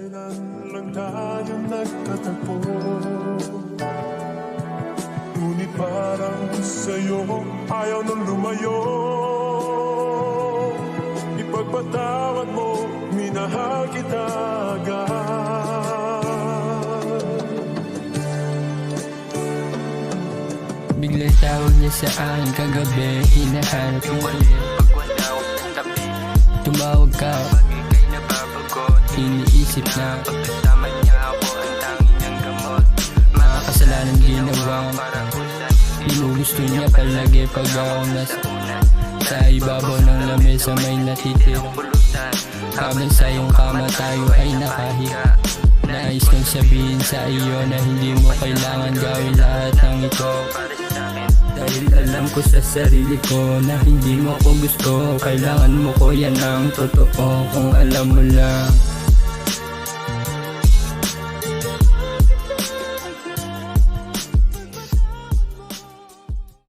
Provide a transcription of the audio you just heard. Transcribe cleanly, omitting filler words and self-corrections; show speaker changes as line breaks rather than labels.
Kailan lang tayo nagkatagpo, ngunit parang sa'yo ayaw nang lumayo. Ipagpatawad mo, minahal kita agad.
Biglang tawag niya sa akin kagabi, hinahanap ko ulit. Tumawag ka, iniisip na
pagkasama niya ako ang tanging niyang gamot.
mga kasalanan ginawa. Ginugusto niya palagi pag ako sa ibabaw ng lamesa may natitira. Habang sa iyong kama tayo ay nakahiga. Nais kong sabihin sa iyo na hindi mo kailangan gawin lahat ng ito. Dahil alam ko sa sarili ko na hindi mo ko gusto. Kailangan mo ko, yan ang totoo kung alam mo lang.